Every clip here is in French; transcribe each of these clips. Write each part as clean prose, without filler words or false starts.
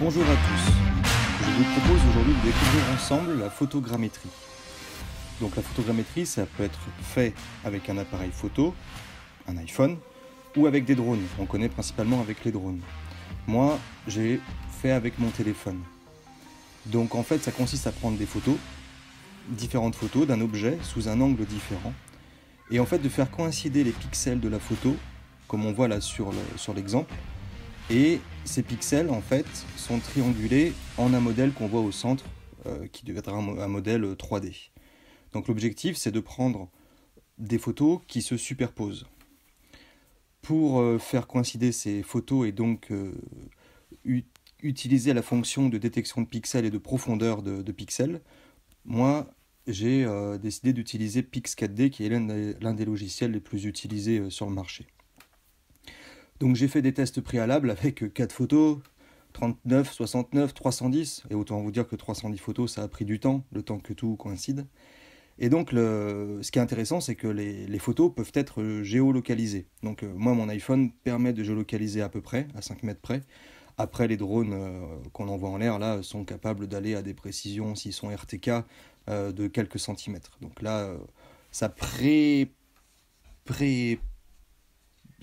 Bonjour à tous, je vous propose aujourd'hui de découvrir ensemble la photogrammétrie. Donc la photogrammétrie, ça peut être fait avec un appareil photo, un iPhone, ou avec des drones. On connaît principalement avec les drones. Moi, j'ai fait avec mon téléphone. Donc en fait, ça consiste à prendre des photos, différentes photos d'un objet sous un angle différent, et en fait de faire coïncider les pixels de la photo, comme on voit là sur l'exemple, et ces pixels en fait sont triangulés en un modèle qu'on voit au centre, qui deviendra un modèle 3D. Donc l'objectif, c'est de prendre des photos qui se superposent. Pour faire coïncider ces photos et donc utiliser la fonction de détection de pixels et de profondeur de pixels, moi j'ai décidé d'utiliser Pix4D, qui est l'un des logiciels les plus utilisés sur le marché. Donc j'ai fait des tests préalables avec 4 photos, 39, 69, 310, et autant vous dire que 310 photos, ça a pris du temps, le temps que tout coïncide. Et donc ce qui est intéressant, c'est que les photos peuvent être géolocalisées. Donc moi, mon iPhone permet de géolocaliser à peu près, à 5 mètres près. Après, les drones qu'on envoie en l'air, là, sont capables d'aller à des précisions, s'ils sont RTK, de quelques centimètres. Donc là, ça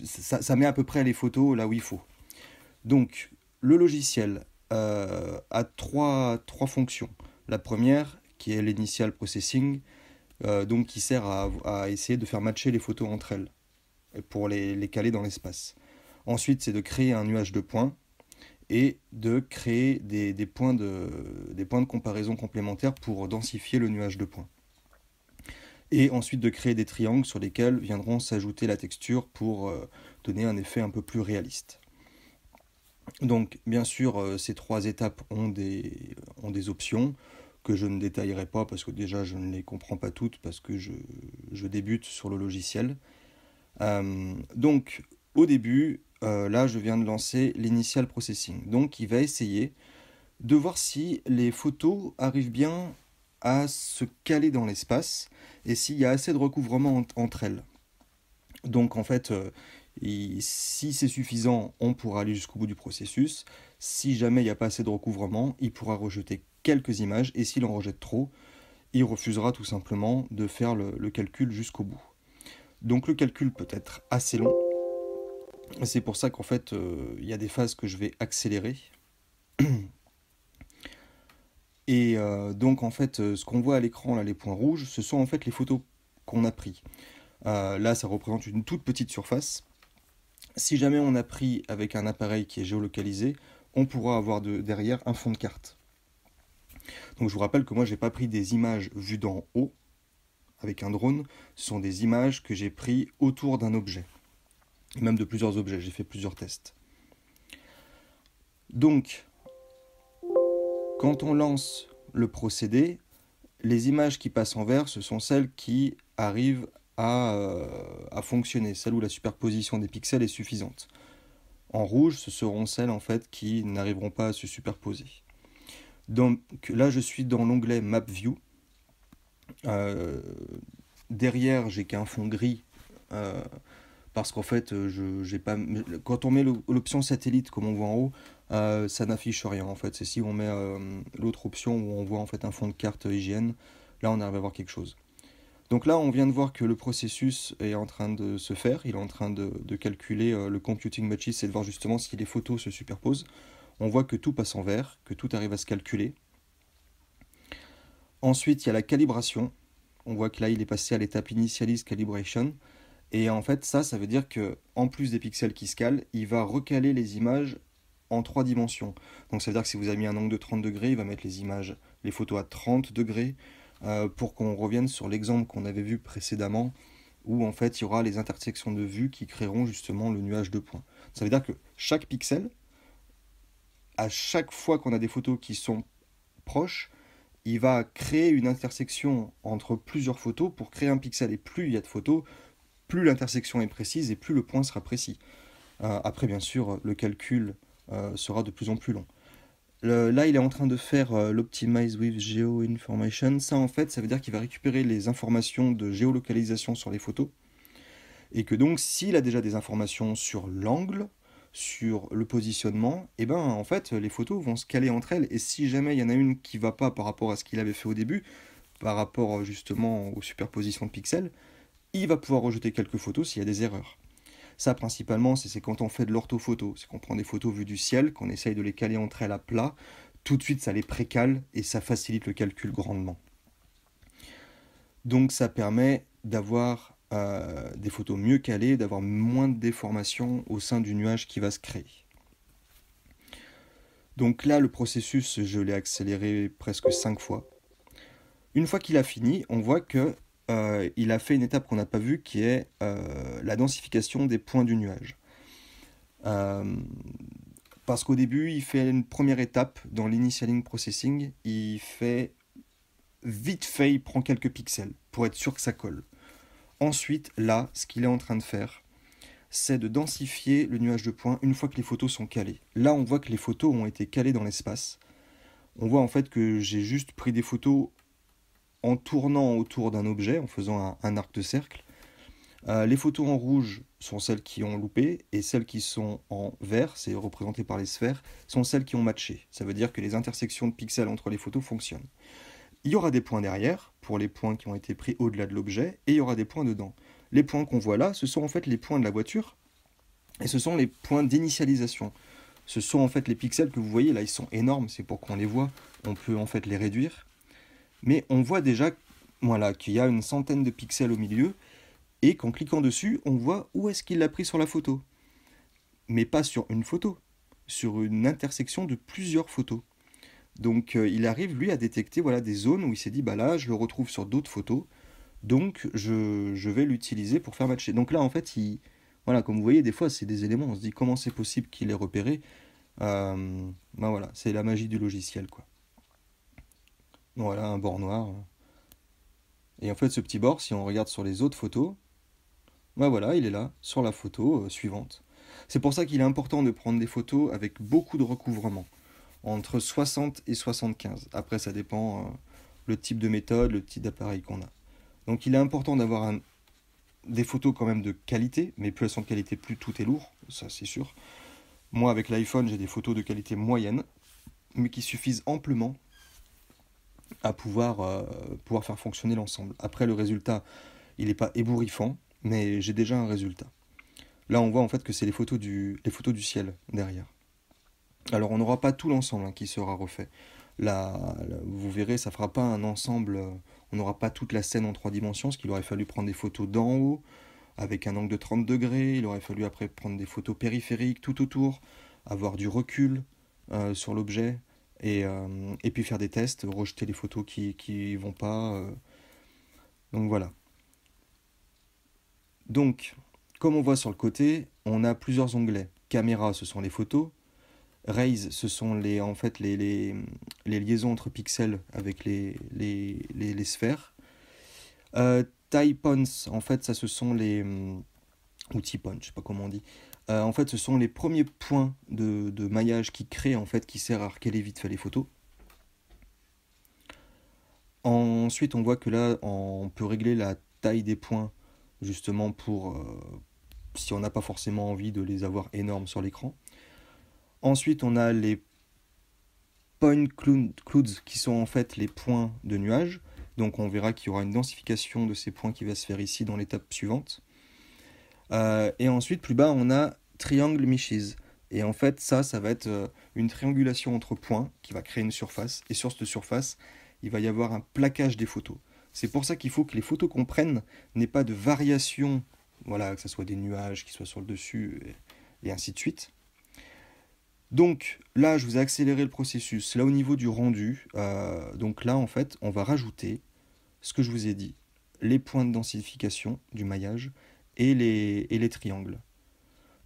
ça met à peu près les photos là où il faut. Donc, le logiciel a trois fonctions. La première, qui est l'initial processing, donc qui sert à essayer de faire matcher les photos entre elles, pour les caler dans l'espace. Ensuite, c'est de créer un nuage de points et de créer des points de comparaison complémentaires pour densifier le nuage de points. Et ensuite de créer des triangles sur lesquels viendront s'ajouter la texture pour donner un effet un peu plus réaliste. Donc bien sûr, ces trois étapes ont des options que je ne détaillerai pas parce que déjà je ne les comprends pas toutes parce que je débute sur le logiciel. Donc au début, là je viens de lancer l'initial processing. Donc il va essayer de voir si les photos arrivent bien à se caler dans l'espace et s'il y a assez de recouvrement entre elles. Donc en fait, si c'est suffisant, on pourra aller jusqu'au bout du processus. Si jamais il n'y a pas assez de recouvrement, il pourra rejeter quelques images et s'il en rejette trop, il refusera tout simplement de faire le calcul jusqu'au bout. Donc le calcul peut être assez long. C'est pour ça qu'en fait, il y a des phases que je vais accélérer. Et donc en fait, ce qu'on voit à l'écran, là, les points rouges, ce sont en fait les photos qu'on a pris. Là, ça représente une toute petite surface. Si jamais on a pris avec un appareil qui est géolocalisé, on pourra avoir derrière un fond de carte. Donc je vous rappelle que moi, j'ai pas pris des images vues d'en haut avec un drone. Ce sont des images que j'ai prises autour d'un objet, et même de plusieurs objets. J'ai fait plusieurs tests. Donc, quand on lance le procédé, les images qui passent en vert, ce sont celles qui arrivent à fonctionner, celles où la superposition des pixels est suffisante. En rouge, ce seront celles en fait qui n'arriveront pas à se superposer. Donc là, je suis dans l'onglet Map View. Derrière, j'ai qu'un fond gris parce qu'en fait, j'ai pas. Quand on met l'option satellite comme on voit en haut, ça n'affiche rien en fait. C'est si on met l'autre option où on voit en fait un fond de carte IGN, là on arrive à voir quelque chose. Donc là, on vient de voir que le processus est en train de se faire. Il est en train de calculer le computing matches, c'est de voir justement si les photos se superposent. On voit que tout passe en vert, que tout arrive à se calculer. Ensuite, il y a la calibration. On voit que là, il est passé à l'étape Initialize Calibration. Et en fait, ça veut dire qu'en plus des pixels qui se calent, il va recaler les images en 3 dimensions. Donc ça veut dire que si vous avez mis un angle de 30 degrés, il va mettre les photos à 30 degrés. Pour qu'on revienne sur l'exemple qu'on avait vu précédemment, où en fait il y aura les intersections de vue qui créeront justement le nuage de points. Ça veut dire que chaque pixel, à chaque fois qu'on a des photos qui sont proches, il va créer une intersection entre plusieurs photos pour créer un pixel. Et plus il y a de photos, plus l'intersection est précise et plus le point sera précis. Après, bien sûr, le calcul sera de plus en plus long. Là, il est en train de faire l'Optimize with Geo Information. Ça, en fait, ça veut dire qu'il va récupérer les informations de géolocalisation sur les photos. Et que donc, s'il a déjà des informations sur l'angle, sur le positionnement, et ben en fait les photos vont se caler entre elles, et si jamais il y en a une qui va pas par rapport à ce qu'il avait fait au début, par rapport justement aux superpositions de pixels, il va pouvoir rejeter quelques photos s'il y a des erreurs. Ça principalement c'est quand on fait de l'orthophoto, c'est qu'on prend des photos vues du ciel, qu'on essaye de les caler entre elles à plat, tout de suite ça les précale et ça facilite le calcul grandement. Donc ça permet d'avoir des photos mieux calées, d'avoir moins de déformations au sein du nuage qui va se créer. Donc là, le processus, je l'ai accéléré presque 5 fois. Une fois qu'il a fini, on voit que il a fait une étape qu'on n'a pas vue, qui est la densification des points du nuage. Euh, Parce qu'au début, il fait une première étape dans l'initialing processing, il fait vite fait, il prend quelques pixels pour être sûr que ça colle. Ensuite, là, ce qu'il est en train de faire, c'est de densifier le nuage de points une fois que les photos sont calées. Là, on voit que les photos ont été calées dans l'espace. On voit en fait que j'ai juste pris des photos en tournant autour d'un objet, en faisant un arc de cercle. Les photos en rouge sont celles qui ont loupé, et celles qui sont en vert, c'est représenté par les sphères, sont celles qui ont matché. Ça veut dire que les intersections de pixels entre les photos fonctionnent. Il y aura des points derrière, pour les points qui ont été pris au-delà de l'objet, et il y aura des points dedans. Les points qu'on voit là, ce sont en fait les points de la voiture, et ce sont les points d'initialisation. Ce sont en fait les pixels que vous voyez, là ils sont énormes, c'est pour qu'on les voit, on peut en fait les réduire. Mais on voit déjà voilà, qu'il y a une centaine de pixels au milieu, et qu'en cliquant dessus, on voit où est-ce qu'il l'a pris sur la photo. Mais pas sur une photo, sur une intersection de plusieurs photos. Donc il arrive lui à détecter voilà, des zones où il s'est dit bah là je le retrouve sur d'autres photos, donc je vais l'utiliser pour faire matcher. Donc là en fait voilà, comme vous voyez des fois c'est des éléments, on se dit comment c'est possible qu'il ait repéré. Ben voilà, c'est la magie du logiciel quoi. Voilà un bord noir. Et en fait ce petit bord, si on regarde sur les autres photos, ben voilà il est là sur la photo suivante. C'est pour ça qu'il est important de prendre des photos avec beaucoup de recouvrement, entre 60 et 75. Après, ça dépend le type de méthode, le type d'appareil qu'on a. Donc il est important d'avoir des photos quand même de qualité, mais plus elles sont de qualité, plus tout est lourd, ça c'est sûr. Moi, avec l'iPhone, j'ai des photos de qualité moyenne, mais qui suffisent amplement à pouvoir faire fonctionner l'ensemble. Après, le résultat, il n'est pas ébouriffant, mais j'ai déjà un résultat. Là, on voit en fait que c'est les photos du ciel derrière. Alors on n'aura pas tout l'ensemble qui sera refait. Vous verrez, ça ne fera pas un ensemble, on n'aura pas toute la scène en 3 dimensions, parce qu'il aurait fallu prendre des photos d'en haut, avec un angle de 30 degrés, il aurait fallu après prendre des photos périphériques tout autour, avoir du recul sur l'objet, et puis faire des tests, rejeter les photos qui vont pas. Donc voilà. Donc, comme on voit sur le côté, on a plusieurs onglets. Caméra, ce sont les photos. Raise, ce sont en fait les liaisons entre pixels avec les sphères. Tie points, en fait, ça ce sont ou T-point, je sais pas comment on dit. En fait, ce sont les premiers points de maillage qui créent, en fait, qui sert à recaler vite fait les photos. Ensuite, on voit que là, on peut régler la taille des points, justement pour si on n'a pas forcément envie de les avoir énormes sur l'écran. Ensuite, on a les point clouds qui sont en fait les points de nuage. Donc on verra qu'il y aura une densification de ces points qui va se faire ici dans l'étape suivante. Et ensuite, plus bas, on a triangle meshes. Et en fait, ça va être une triangulation entre points qui va créer une surface. Et sur cette surface, il va y avoir un plaquage des photos. C'est pour ça qu'il faut que les photos qu'on prenne n'aient pas de variation, voilà, que ce soit des nuages qui soient sur le dessus, et ainsi de suite. Donc là, je vous ai accéléré le processus. Là, au niveau du rendu, donc là, en fait, on va rajouter ce que je vous ai dit, les points de densification du maillage et les triangles.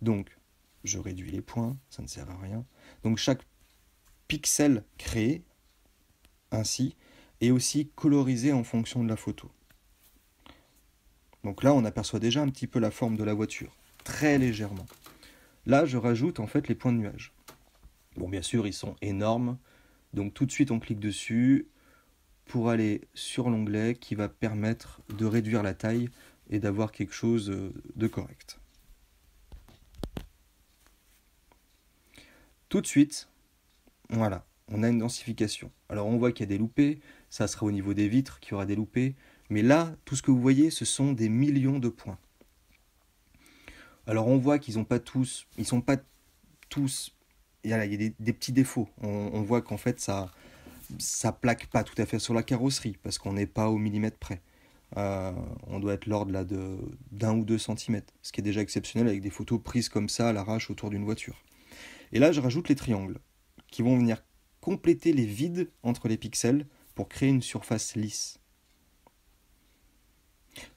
Donc, je réduis les points, ça ne sert à rien. Donc, chaque pixel créé, ainsi, est aussi colorisé en fonction de la photo. Donc là, on aperçoit déjà un petit peu la forme de la voiture, très légèrement. Là, je rajoute en fait les points de nuage. Bon, bien sûr, ils sont énormes. Donc tout de suite, on clique dessus pour aller sur l'onglet qui va permettre de réduire la taille et d'avoir quelque chose de correct. Tout de suite, voilà, on a une densification. Alors on voit qu'il y a des loupés, ça sera au niveau des vitres qu'il y aura des loupés, mais là, tout ce que vous voyez, ce sont des millions de points. Alors on voit qu'ils ont pas tous, ils sont pas tous, il y a des petits défauts. On voit qu'en fait ça plaque pas tout à fait sur la carrosserie parce qu'on n'est pas au millimètre près. On doit être l'ordre là d'1 ou 2 centimètres, ce qui est déjà exceptionnel avec des photos prises comme ça à l'arrache autour d'une voiture. Et là, je rajoute les triangles qui vont venir compléter les vides entre les pixels pour créer une surface lisse.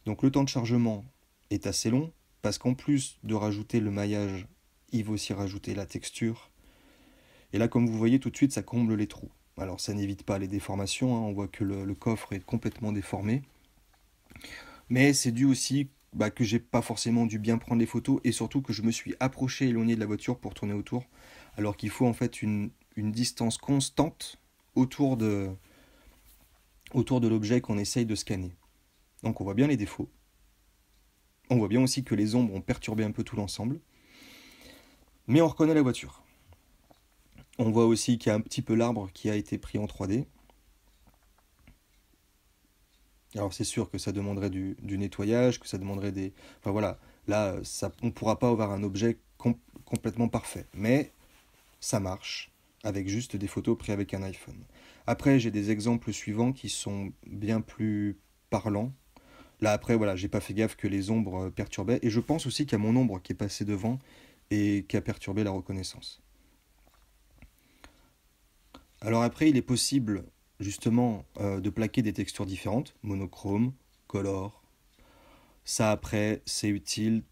Donc le temps de chargement est assez long parce qu'en plus de rajouter le maillage, il va aussi rajouter la texture. Et là, comme vous voyez, tout de suite, ça comble les trous. Alors ça n'évite pas les déformations, hein. On voit que le coffre est complètement déformé. Mais c'est dû aussi que j'ai pas forcément dû bien prendre les photos et surtout que je me suis approché, éloigné de la voiture pour tourner autour, alors qu'il faut en fait une distance constante autour de, autour de l'objet qu'on essaye de scanner. Donc on voit bien les défauts. On voit bien aussi que les ombres ont perturbé un peu tout l'ensemble. Mais on reconnaît la voiture. On voit aussi qu'il y a un petit peu l'arbre qui a été pris en 3D. Alors c'est sûr que ça demanderait du nettoyage, que ça demanderait des... Enfin voilà, là on ne pourra pas avoir un objet complètement parfait. Mais ça marche avec juste des photos prises avec un iPhone. Après j'ai des exemples suivants qui sont bien plus parlants. Là après voilà, j'ai pas fait gaffe que les ombres perturbaient. Et je pense aussi qu'il y a mon ombre qui est passée devant et qui a perturbé la reconnaissance. Alors après, il est possible justement de plaquer des textures différentes, monochrome, color. Ça après, c'est utile.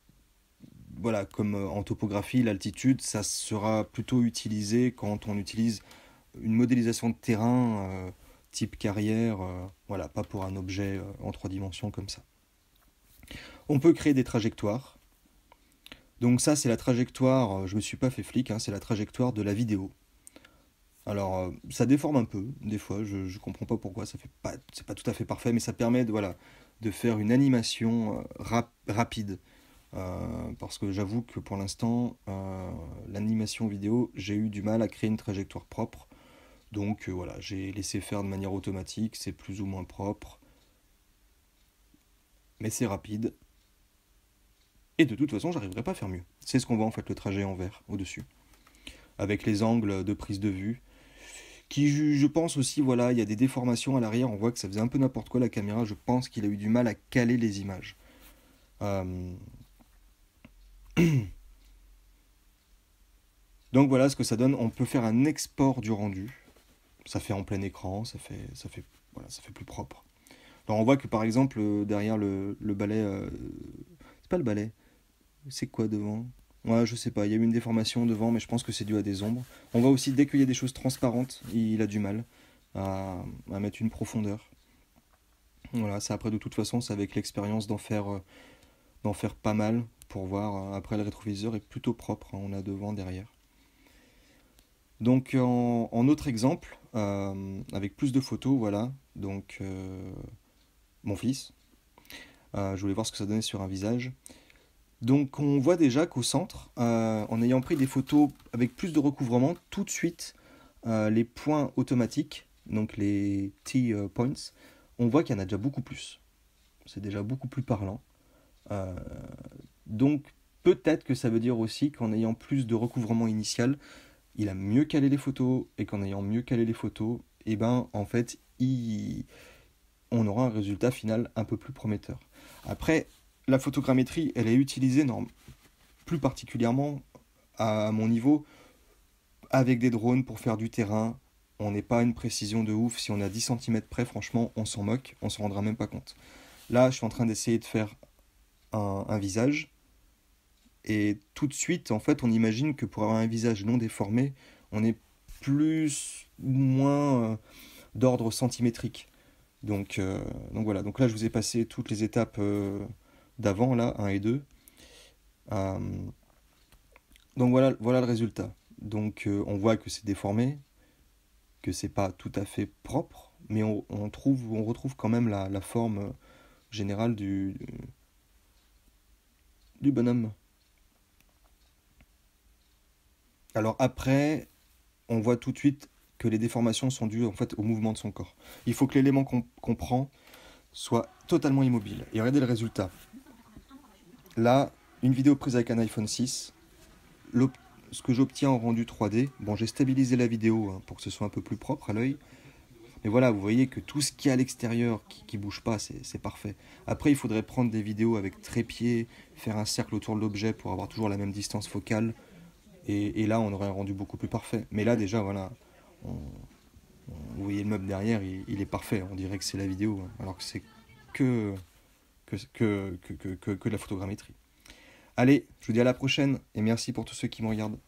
Voilà, comme en topographie, l'altitude, ça sera plutôt utilisé quand on utilise une modélisation de terrain type carrière, voilà, pas pour un objet en 3 dimensions comme ça. On peut créer des trajectoires. Donc ça, c'est la trajectoire, je me suis pas fait flic, hein, c'est la trajectoire de la vidéo. Alors, ça déforme un peu, des fois, je ne comprends pas pourquoi, c'est pas tout à fait parfait, mais ça permet voilà, de faire une animation rapide. Parce que j'avoue que pour l'instant, l'animation vidéo, j'ai eu du mal à créer une trajectoire propre. Donc voilà, j'ai laissé faire de manière automatique, c'est plus ou moins propre, mais c'est rapide. Et de toute façon, j'arriverai pas à faire mieux. C'est ce qu'on voit en fait le trajet en vert au-dessus, avec les angles de prise de vue qui je pense aussi, voilà, il y a des déformations à l'arrière, on voit que ça faisait un peu n'importe quoi la caméra, je pense qu'il a eu du mal à caler les images. Euh, Donc voilà ce que ça donne, on peut faire un export du rendu, ça fait en plein écran, voilà, ça fait plus propre. Alors on voit que par exemple derrière le balai, c'est pas le balai, c'est quoi devant? Ouais, je sais pas, il y a eu une déformation devant, mais je pense que c'est dû à des ombres. On voit aussi dès qu'il y a des choses transparentes, il a du mal à mettre une profondeur. Voilà, ça après de toute façon, c'est avec l'expérience d'en faire pas mal pour voir. Après le rétroviseur est plutôt propre, hein, on a devant, derrière. Donc en autre exemple, avec plus de photos, voilà, donc mon fils, je voulais voir ce que ça donnait sur un visage. Donc on voit déjà qu'au centre, en ayant pris des photos avec plus de recouvrement, tout de suite, les points automatiques, donc les T-points, on voit qu'il y en a déjà beaucoup plus. C'est déjà beaucoup plus parlant. Euh, donc peut-être que ça veut dire aussi qu'en ayant plus de recouvrement initial, il a mieux calé les photos, et qu'en ayant mieux calé les photos, et ben en fait, on aura un résultat final un peu plus prometteur. Après, la photogrammétrie, elle est utilisée plus particulièrement à mon niveau avec des drones pour faire du terrain. On n'est pas à une précision de ouf. Si on est à 10 centimètres près, franchement, on s'en moque, on s'en rendra même pas compte. Là, je suis en train d'essayer de faire un visage. Et tout de suite, en fait, on imagine que pour avoir un visage non déformé, on est plus ou moins d'ordre centimétrique. Donc voilà, donc là je vous ai passé toutes les étapes d'avant, là, un et 2. Euh, donc voilà le résultat. Donc on voit que c'est déformé, que c'est pas tout à fait propre, mais on retrouve quand même la forme générale du bonhomme. Alors après, on voit tout de suite que les déformations sont dues en fait au mouvement de son corps. Il faut que l'élément qu'on prend soit totalement immobile. Et regardez le résultat. Là, une vidéo prise avec un iPhone 6, ce que j'obtiens en rendu 3D, bon j'ai stabilisé la vidéo hein, pour que ce soit un peu plus propre à l'œil, mais voilà, vous voyez que tout ce qui est à l'extérieur, qui bouge pas, c'est parfait. Après, il faudrait prendre des vidéos avec trépied, faire un cercle autour de l'objet pour avoir toujours la même distance focale, et là on aurait un rendu beaucoup plus parfait. Mais là déjà, voilà, on, vous voyez le meuble derrière, il est parfait, on dirait que c'est la vidéo, hein, alors que c'est que, que de la photogrammétrie. Allez, je vous dis à la prochaine, et merci pour tous ceux qui me regardent.